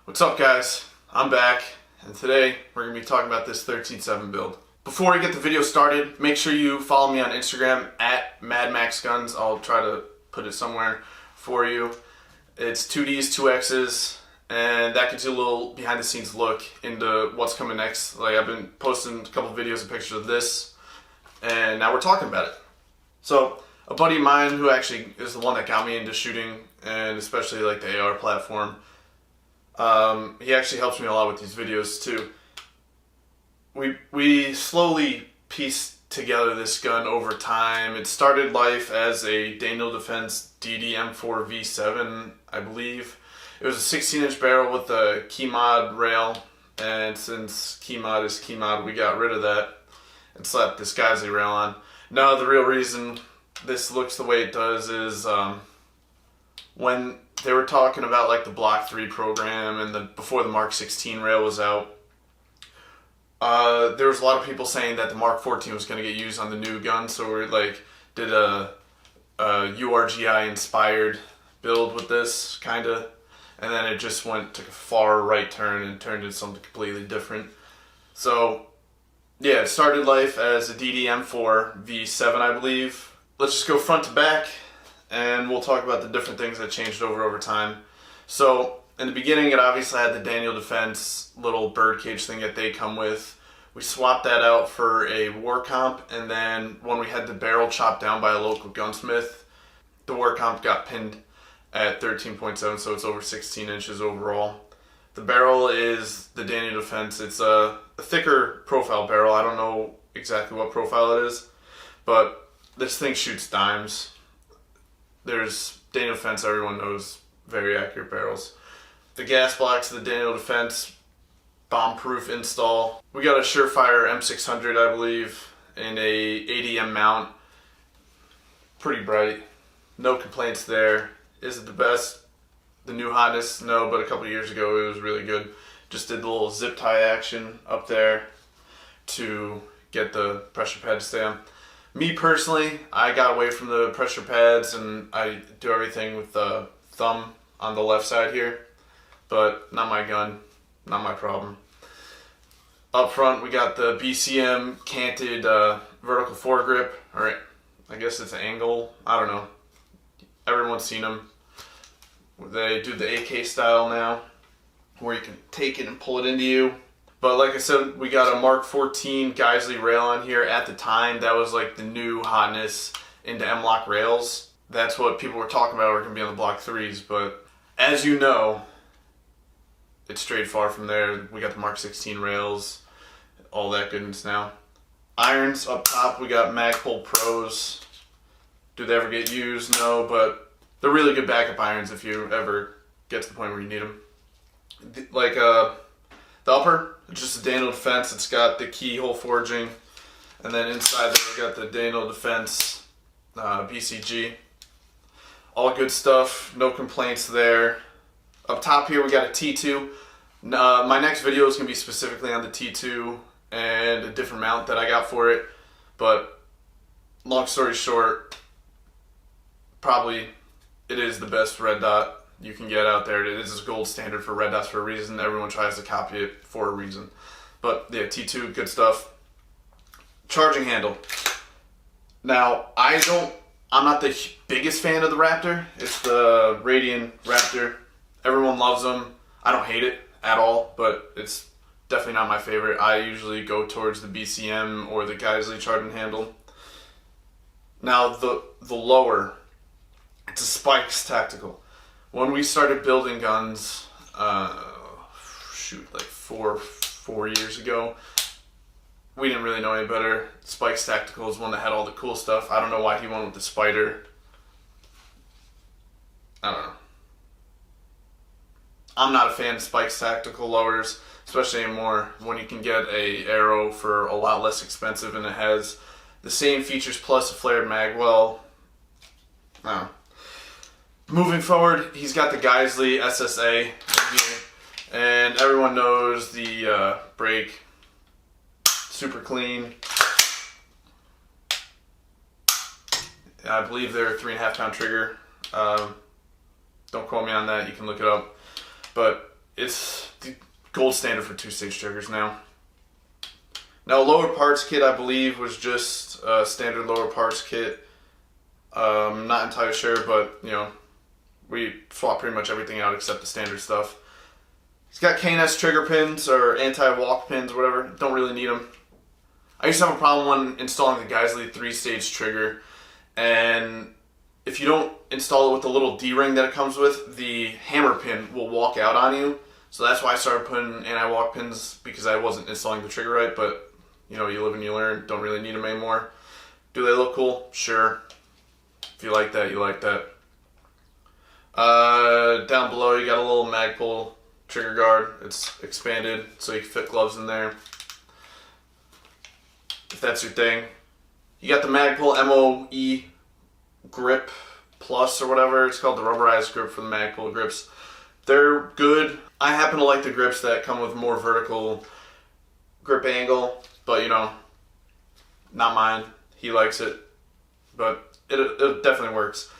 What's up guys, I'm back, and today we're going to be talking about this 13.7 build. Before we get the video started, make sure you follow me on Instagram at MadMaxGuns. I'll try to put it somewhere for you. It's 2Ds, 2Xs, and that gives you a little behind the scenes look into what's coming next. Like, I've been posting a couple videos and pictures of this, and now we're talking about it. So, a buddy of mine who actually is the one that got me into shooting, and especially like the AR platform, he actually helps me a lot with these videos too. We slowly pieced together this gun over time. It started life as a Daniel Defense DDM4V7, I believe. It was a 16-inch barrel with a key mod rail, and since key mod is key mod, we got rid of that and slapped this Geissele rail on. Now the real reason this looks the way it does is when they were talking about like the Block 3 program and before the Mark 16 rail was out, there was a lot of people saying that the Mark 14 was going to get used on the new gun, so we did a URGI inspired build with this, kinda, and then it just took a far right turn and turned into something completely different. So yeah, it started life as a DDM4V7, I believe. Let's just go front to back, and we'll talk about the different things that changed over time. So in the beginning, it obviously had the Daniel Defense little birdcage thing that they come with. We swapped that out for a war comp, and then when we had the barrel chopped down by a local gunsmith, the war comp got pinned at 13.7, so it's over 16 inches overall. The barrel is the Daniel Defense. It's a thicker profile barrel. I don't know exactly what profile it is, but this thing shoots dimes. There's Daniel Defense, everyone knows, very accurate barrels. The gas blocks of the Daniel Defense, bomb-proof install. We got a Surefire M600, I believe, in a ADM mount. Pretty bright. No complaints there. Is it the best? The new hotness? No, but a couple years ago it was really good. Just did the little zip tie action up there to get the pressure pad to stay on. Me personally, I got away from the pressure pads and I do everything with the thumb on the left side here, but not my gun, not my problem. Up front we got the BCM canted vertical foregrip, or I guess it's an angle, I don't know. Everyone's seen them. They do the AK style now, where you can take it and pull it into you. But like I said, we got a Mark 14 Geissele rail on here. At the time, that was like the new hotness into M-Lock rails. That's what people were talking about, we're going to be on the Block 3s. But as you know, it's straight far from there. We got the Mark 16 rails, all that goodness now. Irons up top, we got Magpul Pros. Do they ever get used? No, but they're really good backup irons if you ever get to the point where you need them. Like the upper, it's just a Daniel Defense. It's got the keyhole forging, and then inside there we got the Daniel Defense BCG. All good stuff, no complaints there. Up top here we got a T2. My next video is going to be specifically on the T2 and a different mount that I got for it, but long story short, probably it is the best red dot you can get out there. It is a gold standard for red dots for a reason. Everyone tries to copy it for a reason. But yeah, T2, good stuff. Charging handle. Now, I'm not the biggest fan of the Raptor. It's the Radian Raptor. Everyone loves them. I don't hate it at all, but it's definitely not my favorite. I usually go towards the BCM or the Geissele charging handle. Now, the lower, it's a Spikes Tactical. When we started building guns, like four years ago, we didn't really know any better. Spikes Tactical is one that had all the cool stuff. I don't know why he went with the Spider. I don't know. I'm not a fan of Spikes Tactical lowers, especially anymore when you can get a arrow for a lot less expensive and it has the same features plus a flared mag. Well, I don't know. Moving forward, he's got the Geissele SSA here, and everyone knows the brake, super clean. I believe they're a 3.5 pound trigger. Don't quote me on that, you can look it up. But it's the gold standard for 2-stage triggers now. Now, lower parts kit, I believe, was just a standard lower parts kit. Not entirely sure, but you know, we swapped pretty much everything out except the standard stuff. It's got KNS trigger pins or anti-walk pins, whatever. Don't really need them. I used to have a problem when installing the Geissele 3-stage trigger, and if you don't install it with the little D-ring that it comes with, the hammer pin will walk out on you. So that's why I started putting anti-walk pins, because I wasn't installing the trigger right, but you know, you live and you learn. Don't really need them anymore. Do they look cool? Sure. If you like that, you like that. Down below you got a little Magpul trigger guard. It's expanded so you can fit gloves in there, if that's your thing. You got the Magpul MOE grip plus or whatever it's called, the rubberized grip for the Magpul grips. They're good. I happen to like the grips that come with more vertical grip angle, but you know, not mine. He likes it, but it definitely works.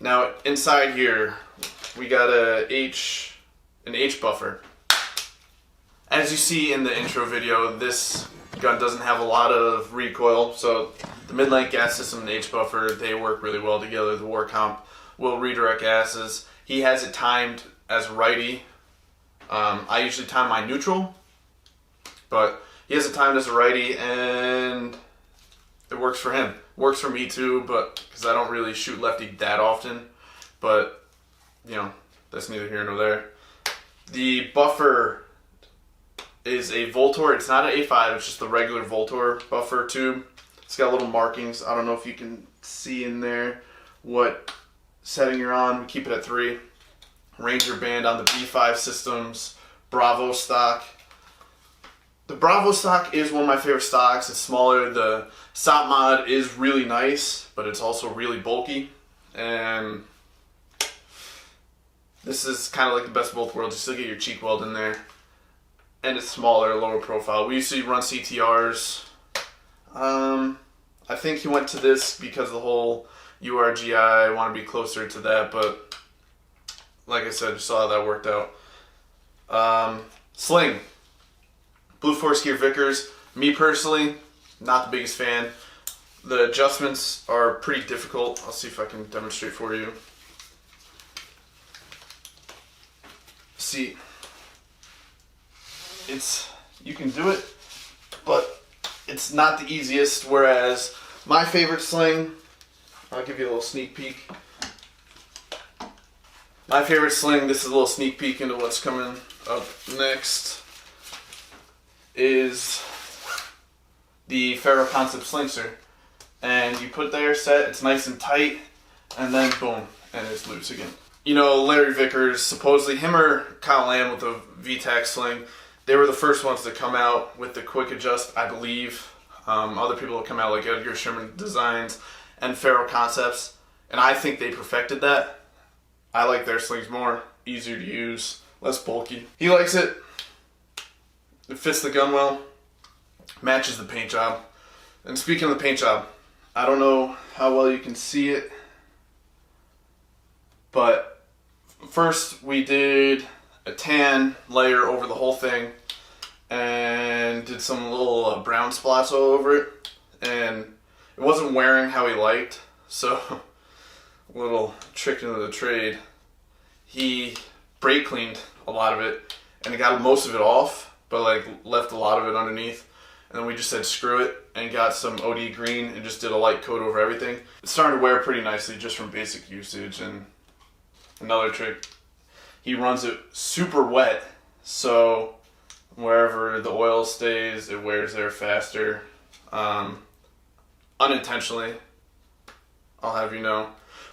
Now inside here we got an H buffer. As you see in the intro video, this gun doesn't have a lot of recoil, so the mid-length gas system and the H buffer, they work really well together. The War Comp will redirect gases. He has it timed as a righty. I usually time my neutral, but he has it timed as a righty, and it works for him. Works for me too, but because I don't really shoot lefty that often. But you know, that's neither here nor there. The buffer is a Voltor. It's not an A5. It's just the regular Voltor buffer tube. It's got little markings. I don't know if you can see in there what setting you're on. We keep it at 3. Ranger band on the B5 systems. Bravo stock. The Bravo stock is one of my favorite stocks. It's smaller. The SOP mod is really nice, but it's also really bulky. And this is kind of like the best of both worlds. You still get your cheek weld in there. And it's smaller, lower profile. We used to run CTRs. I think he went to this because of the whole URGI. I want to be closer to that, but like I said, you saw how that worked out. Sling. Blue Force Gear Vickers. Me personally, not the biggest fan. The adjustments are pretty difficult. I'll see if I can demonstrate for you. See, you can do it, but it's not the easiest. Whereas my favorite sling, I'll give you a little sneak peek. My favorite sling, this is a little sneak peek into what's coming up next, is the Ferro Concept Slingster. And you put it there, set, it's nice and tight, and then boom, and it's loose again. You know, Larry Vickers, supposedly him or Kyle Lamb with the VTAC sling, they were the first ones to come out with the quick adjust, I believe. Other people have come out like Edgar Sherman Designs and Ferro Concepts, and I think they perfected that. I like their slings more, easier to use, less bulky. He likes it. It fits the gun well, matches the paint job. And speaking of the paint job, I don't know how well you can see it, but First we did a tan layer over the whole thing and did some little brown spots all over it, and it wasn't wearing how he liked, so little trick into the trade, he brake cleaned a lot of it and he got most of it off, but like left a lot of it underneath, and then we just said screw it and got some OD green and just did a light coat over everything. It's starting to wear pretty nicely just from basic usage. And another trick, he runs it super wet, so wherever the oil stays, it wears there faster. Unintentionally, I'll have you know.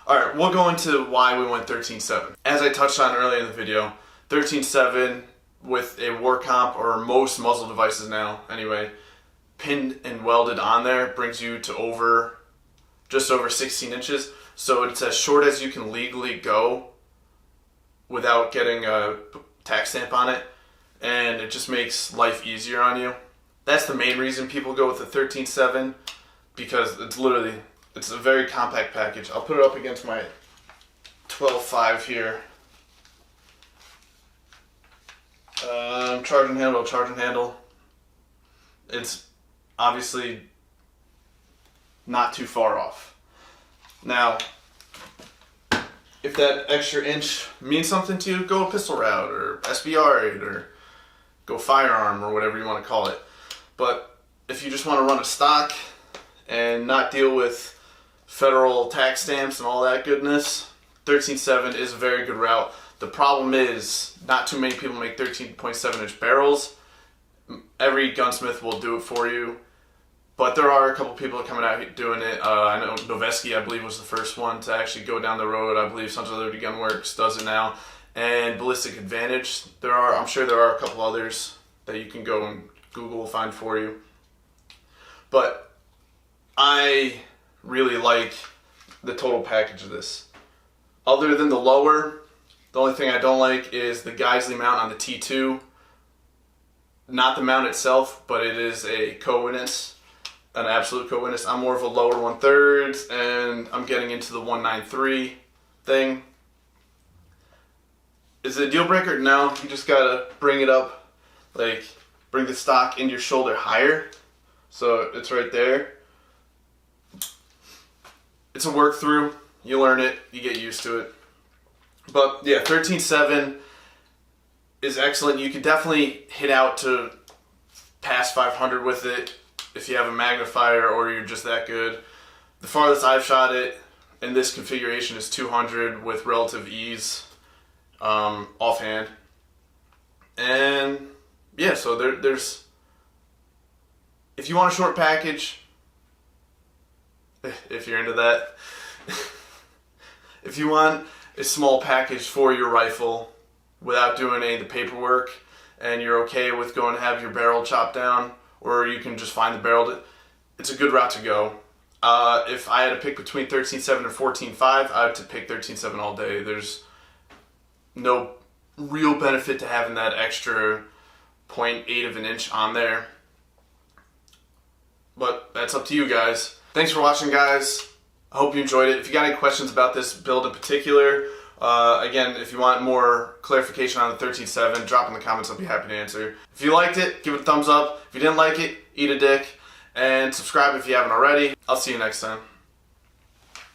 Alright, we'll go into why we went 13.7. As I touched on earlier in the video, 13.7 with a war comp, or most muzzle devices now anyway, pinned and welded on there brings you to just over 16 inches. So it's as short as you can legally go without getting a tax stamp on it, and it just makes life easier on you. That's the main reason people go with the 13.7, because it's a very compact package. I'll put it up against my 12.5 here. Charging handle. It's obviously not too far off. Now, if that extra inch means something to you, go a pistol route or SBR or go firearm or whatever you want to call it. But if you just want to run a stock and not deal with federal tax stamps and all that goodness, 13.7 is a very good route. The problem is not too many people make 13.7 inch barrels. Every gunsmith will do it for you, but there are a couple people coming out doing it. I know Noveski, I believe, was the first one to actually go down the road. I believe Sons of Liberty Gun Works does it now, and Ballistic Advantage. I'm sure there are a couple others that you can go and Google find for you. But I really like the total package of this. Other than the lower, the only thing I don't like is the Geissele mount on the T2. Not the mount itself, but it is a co-witness, an absolute co-witness. I'm more of a lower 1/3, and I'm getting into the 193 thing. Is it a deal breaker? No, you just gotta bring it up, like bring the stock into your shoulder higher, so it's right there. It's a work through. You learn it, you get used to it. But yeah, 13.7 is excellent. You can definitely hit out to past 500 with it if you have a magnifier or you're just that good. The farthest I've shot it in this configuration is 200 with relative ease, offhand. And yeah, so there's, if you want a short package, if you're into that, if you want a small package for your rifle without doing any of the paperwork, and you're okay with going to have your barrel chopped down, or you can just find the barrel, it's a good route to go. If I had to pick between 13.7 and 14.5, I have to pick 13.7 all day. There's no real benefit to having that extra 0.8 of an inch on there. But that's up to you guys. Thanks for watching, guys. I hope you enjoyed it. If you got any questions about this build in particular, again, if you want more clarification on the 13.7, drop in the comments. I'll be happy to answer. If you liked it, give it a thumbs up. If you didn't like it, eat a dick. And subscribe if you haven't already. I'll see you next time.